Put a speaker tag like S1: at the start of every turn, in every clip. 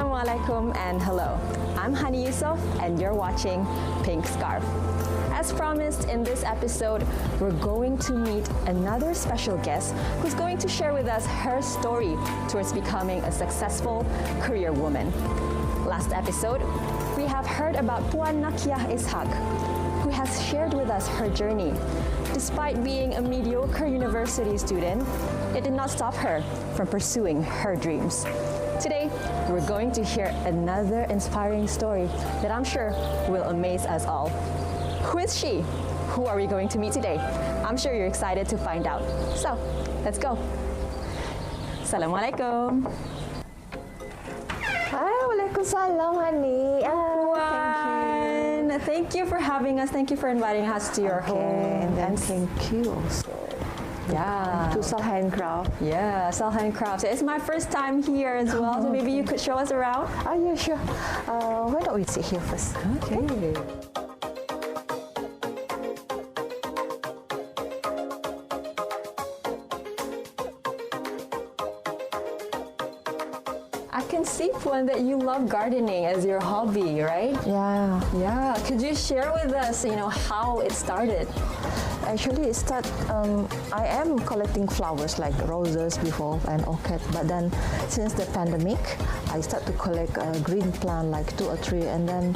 S1: Assalamualaikum and hello. I'm Hanny Yusof and you're watching Pink Scarf. As promised in this episode, we're going to meet another special guest who's going to share with us her story towards becoming a successful career woman. Last episode, we have heard about Puan Nakiah Ishak, who has shared with us her journey. Despite being a mediocre university student, it did not stop her from pursuing her dreams. Today, we're going to hear another inspiring story that I'm sure will amaze us all. Who is she? Who are we going to meet today? I'm sure you're excited to find out. So, let's go. Assalamualaikum.
S2: Hi, Waalaikumsalam, Hanny.
S1: Thank you for having us. Thank you for inviting us to your home.
S2: And thank you also.
S1: Yeah.
S2: To Sal Handicrafts.
S1: Yeah, Sal Handicrafts. It's my first time here as well, so maybe you could show us around.
S2: Yeah, sure. Why don't we sit here first?
S1: Okay. I can see, Puan, that you love gardening as your hobby, right?
S2: Yeah.
S1: Yeah. Could you share with us, how it started?
S2: Actually, I am collecting flowers like roses before and orchid, but then since the pandemic, I start to collect green plant like 2 or 3, and then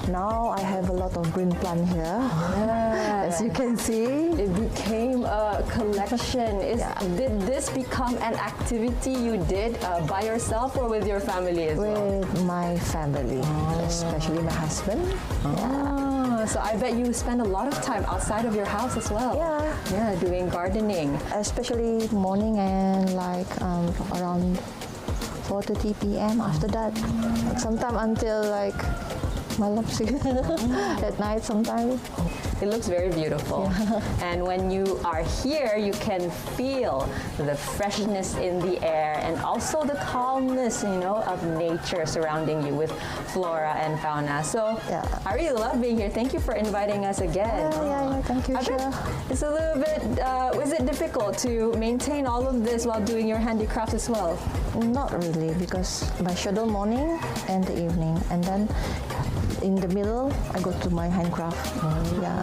S2: now I have a lot of green plant here.
S1: Yeah.
S2: As you can see,
S1: it became a collection. Did this become an activity you did by yourself or with your family as well?
S2: With my family, especially my husband.
S1: So I bet you spend a lot of time outside of your house as well.
S2: Yeah,
S1: doing gardening.
S2: Especially morning and like around 4:30 p.m. After that, sometimes until like malam at night sometimes.
S1: It looks very beautiful. And when you are here, you can feel the freshness in the air and also the calmness, of nature surrounding you with flora and fauna. So I really love being here. Thank you for inviting us again.
S2: Yeah, thank you.
S1: It's a little bit, was it difficult to maintain all of this while doing your handicrafts as well?
S2: Not really, because my schedule morning and the evening, and then in the middle, I go to my handcraft.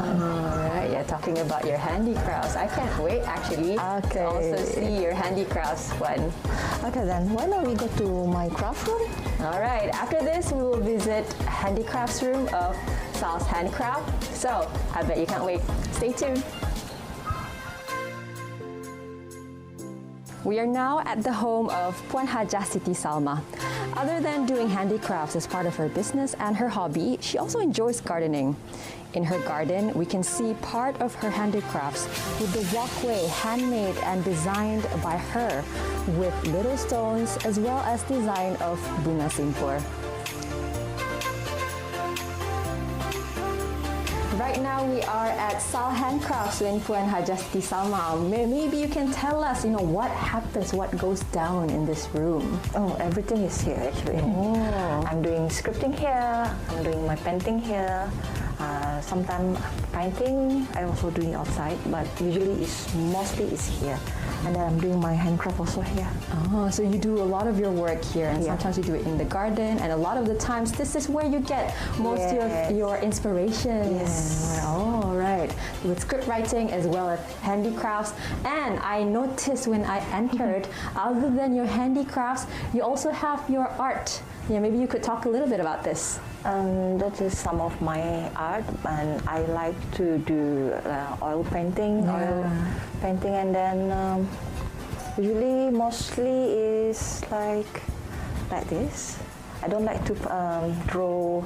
S1: Alright, talking about your handicrafts. I can't wait actually to also see your handicrafts one.
S2: Okay then, why don't we go to my craft room?
S1: Alright, after this we will visit handicrafts room of Sal's Handicraft. So, I bet you can't wait. Stay tuned. We are now at the home of Puan Hajah Siti Salmah. Other than doing handicrafts as part of her business and her hobby, she also enjoys gardening. In her garden, we can see part of her handicrafts with the walkway handmade and designed by her with little stones as well as design of bunga simpur. Right now we are at Sal Handicrafts in Puan Hajah Siti Salmah. Maybe you can tell us, what happens, what goes down in this room?
S2: Oh, everything is here actually. I'm doing scripting here, I'm doing my painting here. Sometimes painting, I also doing outside, but usually mostly is here. And then I'm doing my handcraft also here.
S1: Oh, so you do a lot of your work here, and sometimes you do it in the garden, and a lot of the times this is where you get most of your inspiration.
S2: Yes.
S1: Oh, right. With script writing as well as handicrafts. And I noticed when I entered, other than your handicrafts, you also have your art. Maybe you could talk a little bit about this.
S2: That is some of my art, and I like to do oil painting, and then usually mostly is like this. I don't like to draw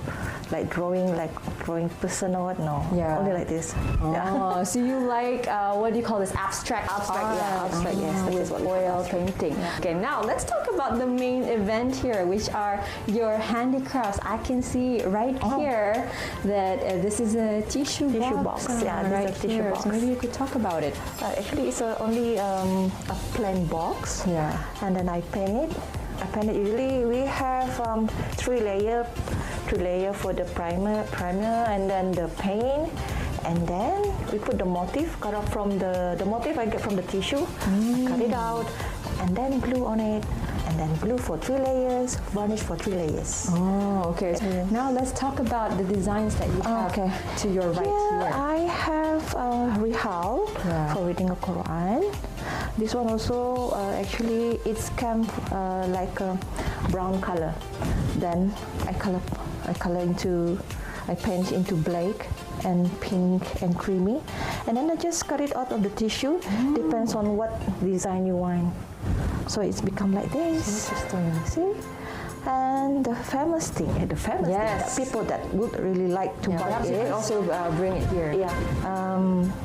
S2: drawing person or what. No, only like this.
S1: Oh, so you like what do you call this? Abstract art.
S2: Abstract. Yes, that is what
S1: oil painting. Okay, now let's talk about the main event here, which are your handicrafts. I can see right here that this is a tissue box.
S2: Right
S1: this is a tissue box. So maybe you could talk about it.
S2: Actually, it's only a plain box. And then I paint it. Usually we have 3 layers for the primer, and then the paint, and then we put the motif cut off from the motif I get from the tissue. I cut it out and then glue on it, and then glue for 3 layers, varnish for 3 layers.
S1: Oh, okay. So now let's talk about the designs that you have to your right here.
S2: I have a rihal for reading a Quran. This one also actually it's came like a brown color. Then I paint into black and pink and creamy, and then I just cut it out of the tissue. Depends on what design you want. So it's become like this.
S1: Interesting.
S2: See? And the famous thing, people that would really like to buy
S1: perhaps
S2: it.
S1: you can also bring it here.
S2: Yeah,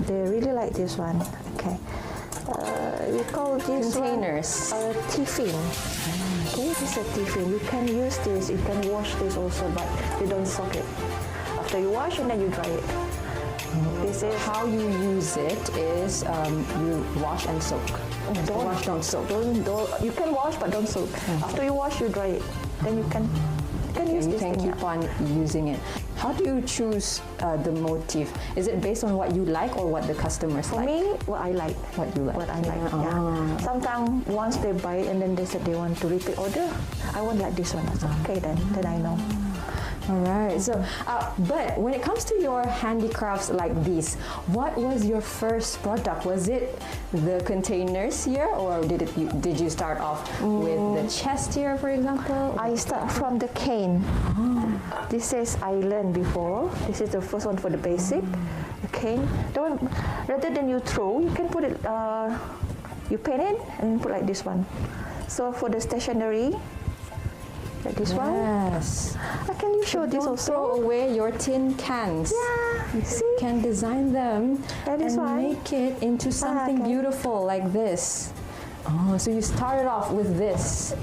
S2: they really like this one. Okay, we call this
S1: containers.
S2: tiffin. Okay, this is a tiffin. You can use this. You can wash this also, but you don't soak it. After you wash and then you dry it. This is
S1: how you use it. Is you wash and soak.
S2: Don't
S1: wash, don't soak.
S2: Don't. You can wash, but don't soak. After you wash, you dry it. Then you can use
S1: you
S2: this
S1: can
S2: thing.
S1: keep on using it. How do you choose the motif? Is it based on what you like or what the customers
S2: For
S1: like?
S2: me, what I like.
S1: What you like.
S2: What I like. Yeah. Sometimes once they buy it and then they said they want to repeat order, I want like this one. I said, okay, then I know.
S1: All right. So, but when it comes to your handicrafts like these, what was your first product? Was it the containers here, or did you start off with the chest here, for example?
S2: I start from the cane. This is I learned before. This is the first one for the basic. The cane. Rather than you throw, you can put it. You paint it and put like this one. So for the stationery. Like this one.
S1: Yes.
S2: Can you show this also?
S1: Throw away your tin cans.
S2: Yeah. See?
S1: You can design them and make it into something beautiful like this. Oh, so you started off with this.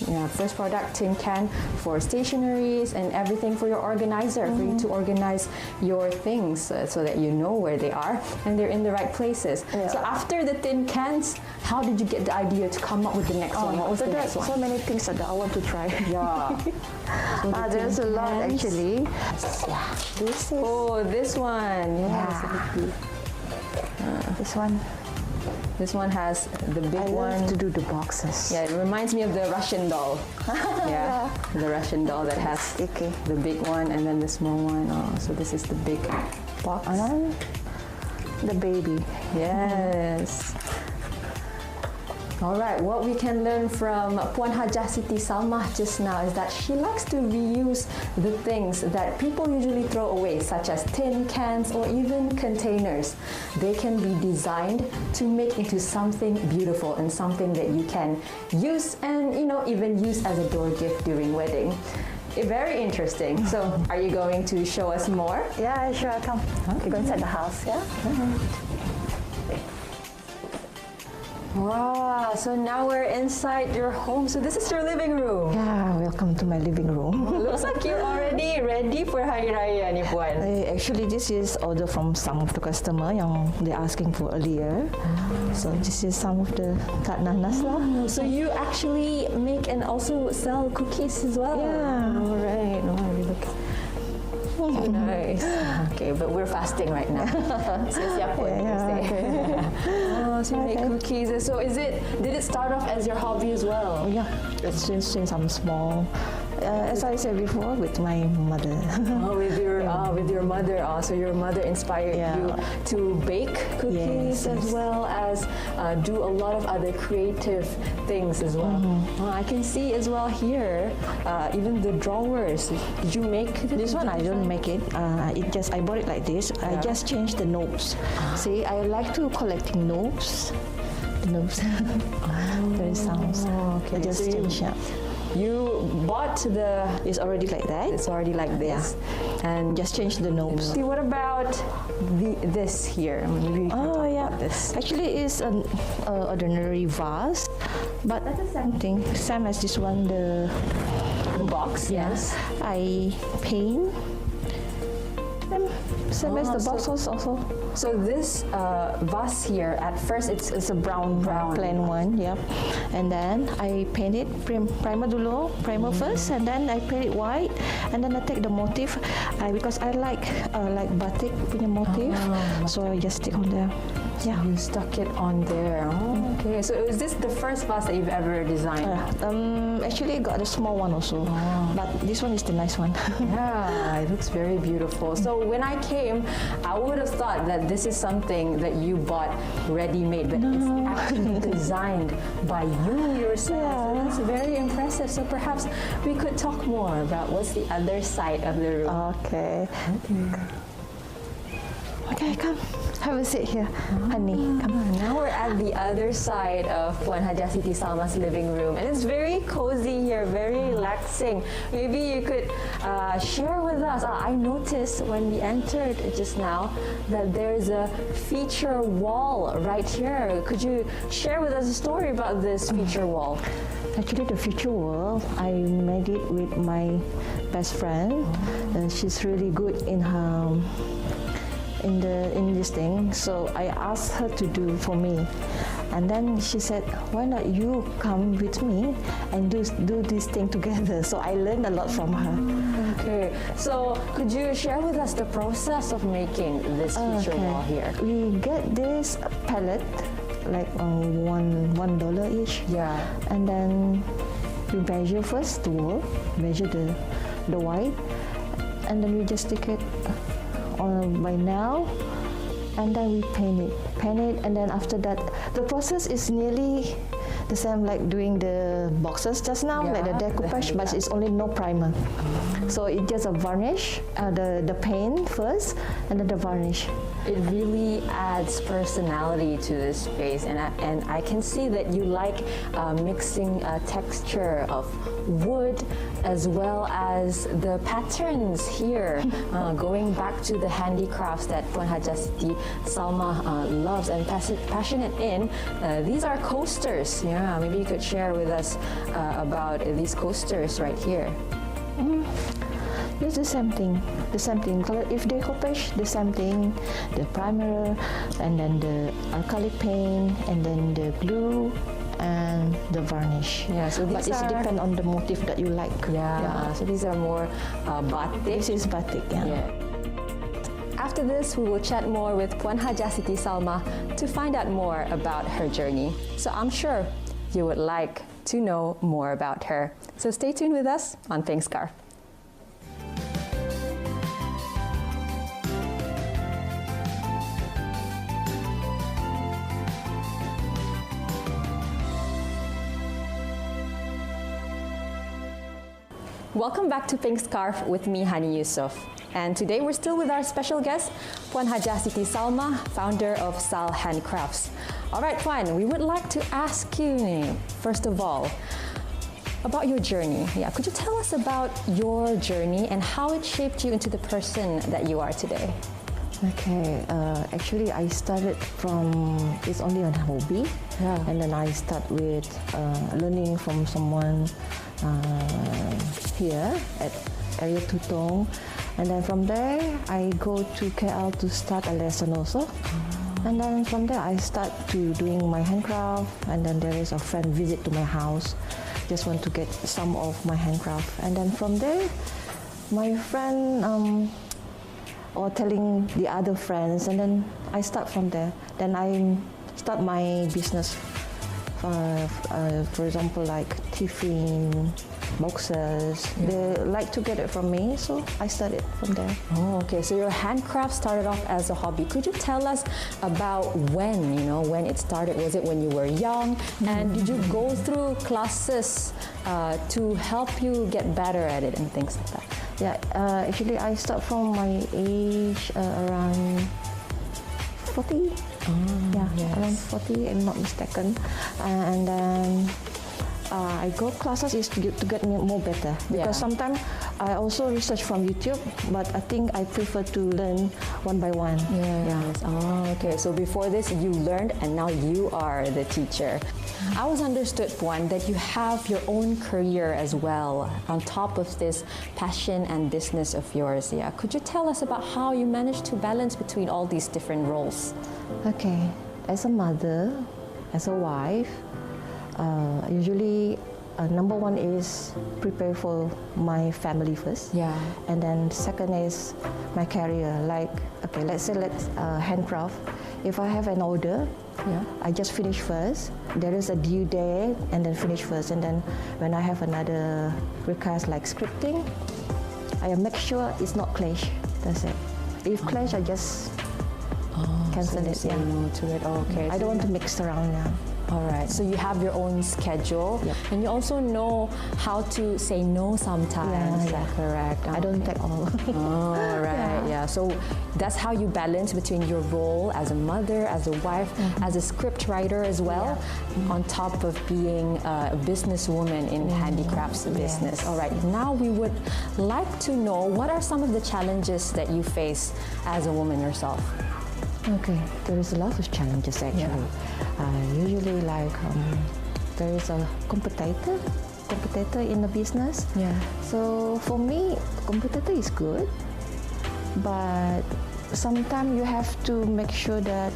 S1: Yeah, first product, tin can for stationeries and everything for your organizer, for you to organize your things so that you know where they are and they're in the right places. Yeah. So after the tin cans, how did you get the idea to come up with the next one? What was the next one?
S2: So many things that I want to try.
S1: Yeah. So
S2: there's a lot actually. Yeah. This is.
S1: Oh, this one.
S2: Yeah. This one.
S1: This one has the big one.
S2: I love to do the boxes.
S1: Yeah, it reminds me of the Russian doll. Yeah, the Russian doll that has
S2: sticky.
S1: The big one and then the small one. Oh, so this is the big box.
S2: The baby.
S1: Yes. All right, what we can learn from Puan Hajah Siti Salmah just now is that she likes to reuse the things that people usually throw away, such as tin cans or even containers. They can be designed to make into something beautiful and something that you can use and, even use as a door gift during wedding. Very interesting. So, are you going to show us more?
S2: Yeah, sure. Come. Okay. Go inside the house. Yeah.
S1: Wow, so now we're inside your home. So this is your living room.
S2: Yeah, welcome to my living room.
S1: Looks like you're already ready for Hari Raya ni Puan.
S2: Actually, this is order from some of the customer yang they're asking for earlier. So this is some of the kat nanas lah.
S1: So you actually make and also sell cookies as well?
S2: Yeah.
S1: All right. Oh, nice. Okay, but we're fasting right now. So so you make cookies. So did it start off as your hobby as well?
S2: Yeah, since I'm small. As I said before, with my mother.
S1: With your mother. So your mother inspired you to bake cookies as well as do a lot of other creative things as well. I can see as well here, even the drawers. Did you make
S2: this one? I don't make it. I bought it like this. I just changed the knobs. See, I like to collecting knobs. The knobs. There is sounds.
S1: Okay.
S2: I just change it.
S1: You bought
S2: it's already like that.
S1: It's already like this.
S2: Yeah.
S1: And
S2: just change the knobs.
S1: See, what about this here? This.
S2: Actually, it's an ordinary vase, but that's the same thing. Same as this one, the
S1: box. Yes.
S2: I paint them Same as the boxes also.
S1: So this vase here, at first it's a brown.
S2: Plain one, yep. And then I paint it primer dulu, first, and then I paint it white, and then I take the motif. Because I like batik punya motif, so I just stick on there. Yeah.
S1: You stuck it on there. Oh, okay. So is this the first vase that you've ever designed?
S2: Actually, I got a small one also, but this one is the nice one.
S1: Yeah, it looks very beautiful. So when I came, I would have thought that this is something that you bought ready-made, but it's actually designed by you yourself.
S2: Yeah.
S1: So that's very impressive. So perhaps we could talk more about what's the other side of the room.
S2: Okay. Okay, come. Have a seat here. Honey, come.
S1: Now we're at the other side of Puan Hajah Siti Salmah's living room, and it's very cozy here, very relaxing. Maybe you could share with us. I noticed when we entered just now that there's a feature wall right here. Could you share with us a story about this feature wall?
S2: Actually, the feature wall, I made it with my best friend. She's really good in her in this thing, so I asked her to do for me, and then she said, why not you come with me and do this thing together. So I learned a lot from her.
S1: Okay, so could you share with us the process of making this feature wall here?
S2: We get this palette like $1 each.
S1: Yeah.
S2: And then we measure first the wall, measure the white, and then we just stick it by nail, and then we paint it, and then after that the process is nearly the same like doing the boxes just now, like the decoupage, but it's only no primer. So it's just a varnish, the paint first, and then the varnish.
S1: It really adds personality to this space, and I can see that you like mixing texture of wood as well as the patterns here, going back to the handicrafts that Puan Hajah Siti Salmah loves and passionate in. These are coasters. Yeah, maybe you could share with us about these coasters right here.
S2: It's the same thing. If decoupage, the same thing. The primer, and then the acrylic paint, and then the glue, and the varnish.
S1: Yeah, so
S2: but it depends on the motif that you like.
S1: Yeah. So these are more batik.
S2: This is batik. Yeah.
S1: After this, we will chat more with Puan Hajah Siti Salmah to find out more about her journey. So I'm sure you would like to know more about her. So stay tuned with us on Pink Scarf. Welcome back to Pink Scarf with me, Hanny Yusof. And today we're still with our special guest, Puan Hajah Siti Salmah, founder of Sal Handicrafts. All right, Puan, we would like to ask you, first of all, about your journey. Yeah, could you tell us about your journey and how it shaped you into the person that you are today?
S2: Okay, actually I started from, it's only a hobby, and then I start with learning from someone here at area Tutong, and then from there I go to KL to start a lesson also. And then from there I start to doing my handcraft, and then there is a friend visit to my house, just want to get some of my handcraft, and then from there my friend or telling the other friends, and then I start from there. Then I start my business, for example, like tiffin, boxes. They like to get it from me, so I started from there.
S1: Oh, okay. So your handcraft started off as a hobby. Could you tell us about when it started? Was it when you were young? And did you go through classes to help you get better at it and things like that?
S2: Yeah, actually I start from my age around 40. Around 40, I'm not mistaken. And then I go classes is to get me more better, because sometimes I also research from YouTube, but I think I prefer to learn one by one.
S1: Yes. Oh, okay. So before this, you learned, and now you are the teacher. I always understood, Puan, that you have your own career as well on top of this passion and business of yours. Yeah. Could you tell us about how you managed to balance between all these different roles?
S2: Okay. As a mother, as a wife, usually number one is prepare for my family first.
S1: Yeah.
S2: And then second is my career. Like, okay, let's say handcraft. If I have an order, I just finish first. There is a due date and then finish first. And then when I have another request like scripting, I make sure it's not clash. That's it. If clash, I just cancel it.
S1: Say no to it. Okay.
S2: I don't want to mix around now.
S1: All right, so you have your own schedule, and you also know how to say no sometimes. Is that correct?
S2: I don't take all.
S1: All right, yeah. So that's how you balance between your role as a mother, as a wife, as a script writer as well, on top of being a businesswoman in handicrafts business. All right, now we would like to know, what are some of the challenges that you face as a woman yourself?
S2: Okay, there is a lot of challenges actually. Usually, like there is a competitor in the business. Yeah. So for me, competitor is good, but sometimes you have to make sure that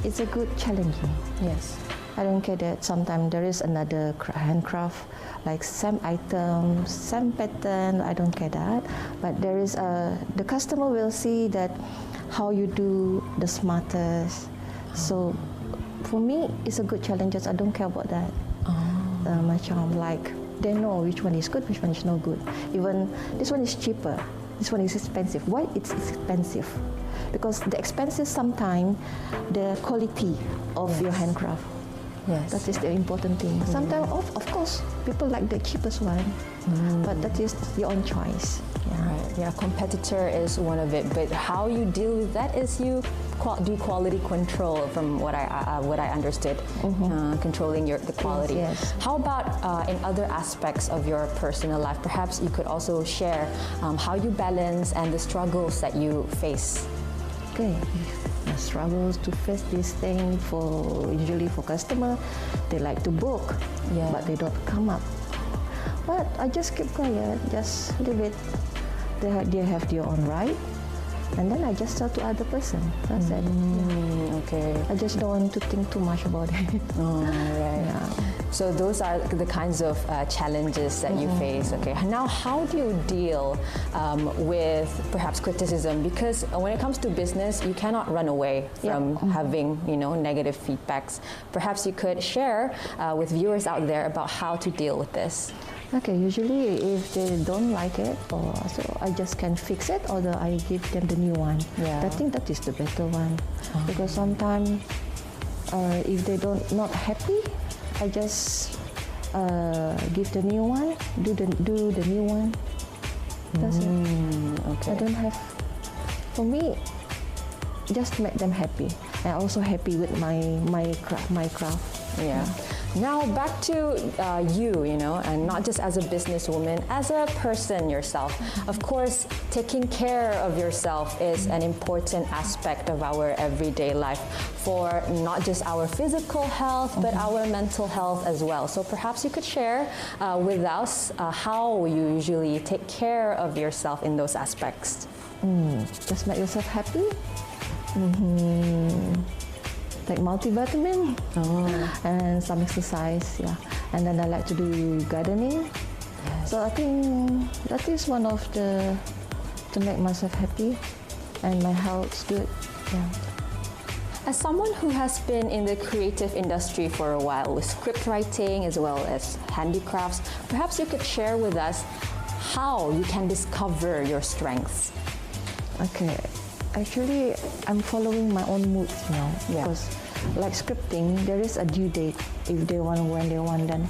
S2: it's a good challenging.
S1: Yes.
S2: I don't care that sometimes there is another handcraft, like same item, same pattern. I don't care that, but there is the customer will see that how you do the smartest. So for me, it's a good challenge. I don't care about that. Macam like they know which one is good, which one is no good. Even this one is cheaper, this one is expensive. Why it's expensive? Because the expensive sometimes the quality of your handcraft. Yes. That is the important thing. Sometimes, of course, people like the cheapest one, but that is your own choice.
S1: Yeah. Right. Yeah, competitor is one of it, but how you deal with that is you do quality control, from what I understood, controlling the quality. Yes. How about in other aspects of your personal life? Perhaps you could also share how you balance and the struggles that you face.
S2: Okay. The struggles to face this thing usually for customer, they like to book, but they don't come up. But I just keep quiet, just leave it. They have their own right, and then I just sell to other person. That's it.
S1: Okay.
S2: I just don't want to think too much about it.
S1: Oh, right. Yeah. So those are the kinds of challenges that you face. Okay. Now, how do you deal with perhaps criticism? Because when it comes to business, you cannot run away from having negative feedbacks. Perhaps you could share with viewers out there about how to deal with this.
S2: Okay, usually if they don't like it, so I just can fix it, or I give them the new one. Yeah. I think that is the better one, because sometimes if they not happy, I just give the new one, do the new one. That's it. Okay. I don't have. For me, just make them happy, and also happy with my craft.
S1: Yeah. Now back to you, and not just as a businesswoman, as a person yourself. Of course, taking care of yourself is an important aspect of our everyday life for not just our physical health, but our mental health as well. So perhaps you could share with us how you usually take care of yourself in those aspects.
S2: Just make yourself happy. Like multivitamin and some exercise, and then I like to do gardening. So I think that is one of to make myself happy and my health's good.
S1: As someone who has been in the creative industry for a while with script writing as well as handicrafts, perhaps you could share with us how you can discover your strengths.
S2: Okay. Actually, I'm following my own moods now, because like scripting, there is a due date. If they want, when they want, then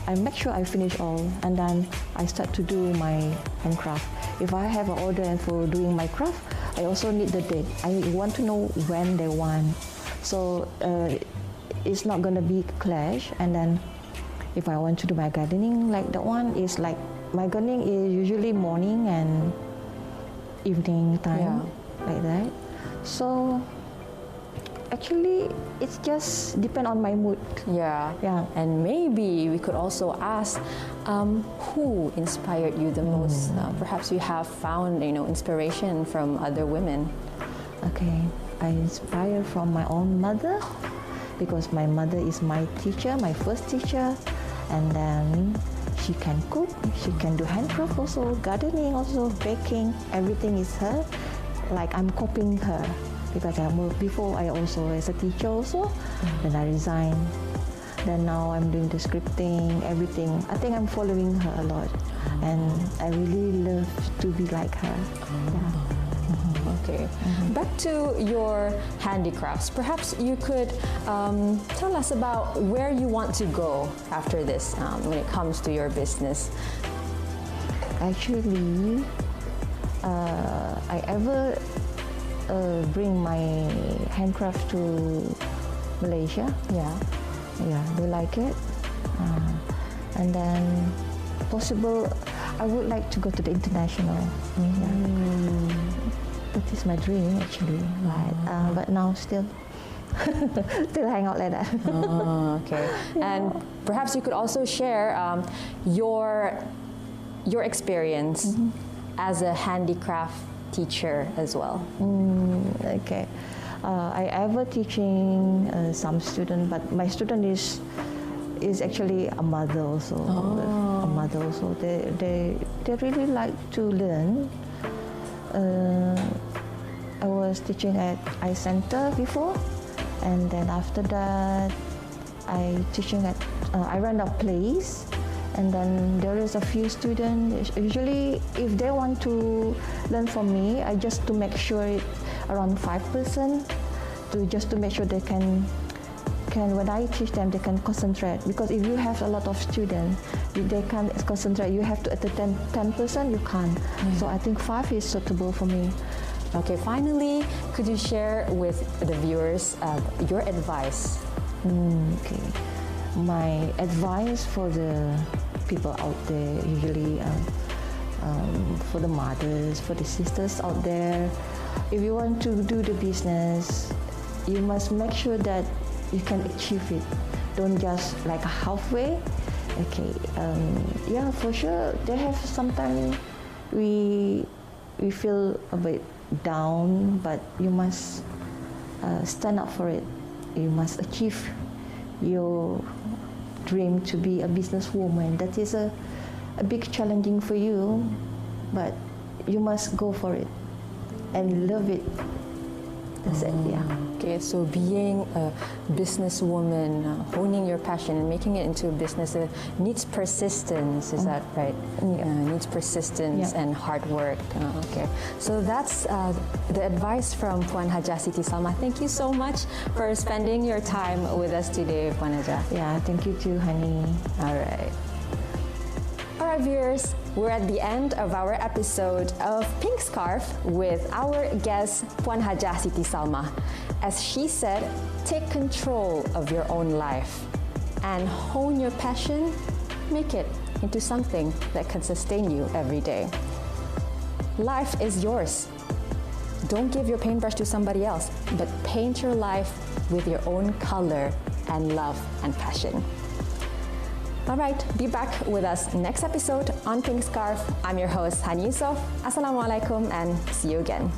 S2: I make sure I finish all, and then I start to do my handcraft. If I have an order for doing my craft, I also need the date. I want to know when they want, so it's not gonna be clash. And then if I want to do my gardening, like that one is like my gardening is usually morning and evening time, like that. So actually, it's just depend on my mood.
S1: Yeah.
S2: Yeah.
S1: And maybe we could also ask, who inspired you the most? Perhaps you have found, inspiration from other women.
S2: Okay, I inspire from my own mother, because my mother is my teacher, my first teacher, and then she can cook, she can do handcraft also, gardening also, baking, everything is her. Like I'm copying her, because before I also as a teacher also, then I resigned. Then now I'm doing the scripting, everything. I think I'm following her a lot, and I really love to be like her. Yeah.
S1: Okay. Back to your handicrafts. Perhaps you could tell us about where you want to go after this when it comes to your business.
S2: Actually, I ever bring my handcraft to Malaysia. Yeah, they like it. And then possible, I would like to go to the international. That is my dream actually. But now still hang out like that.
S1: Okay. And perhaps you could also share your experience as a handicraft teacher as well.
S2: Okay. I ever teaching some student, but my student is actually a mother also. A mother also. They really like to learn. I was teaching at iCenter before, and then after that, I run a place, and then there is a few students. Usually, if they want to learn from me, I just to make sure it around 5%, just to make sure they can when I teach them, they can concentrate. Because if you have a lot of students, they can't concentrate. You have to at the 10%, you can't. So I think 5 is suitable for me.
S1: Okay, finally, could you share with the viewers your advice?
S2: Okay. My advice for the people out there, usually for the mothers, for the sisters out there, if you want to do the business, you must make sure that you can achieve it. Don't just like halfway. Okay. Yeah, for sure. They have sometimes we feel a bit down, but you must stand up for it. You must achieve your dream to be a businesswoman. That is a big challenging for you, but you must go for it and love it. That's it. Yeah.
S1: Okay, so being a businesswoman, honing your passion and making it into a business needs persistence, is that right? Needs persistence and hard work. Okay, so that's the advice from Puan Hajah Siti Salmah. Thank you so much for spending your time with us today, Puan Hajah.
S2: Yeah, thank you too, Hanny.
S1: All right. All right, viewers, we're at the end of our episode of Pink Scarf with our guest, Puan Hajah Siti Salmah. As she said, take control of your own life and hone your passion, make it into something that can sustain you every day. Life is yours. Don't give your paintbrush to somebody else, but paint your life with your own color and love and passion. All right, be back with us next episode on Pink Scarf. I'm your host, Hanny Yusof. Assalamualaikum and see you again.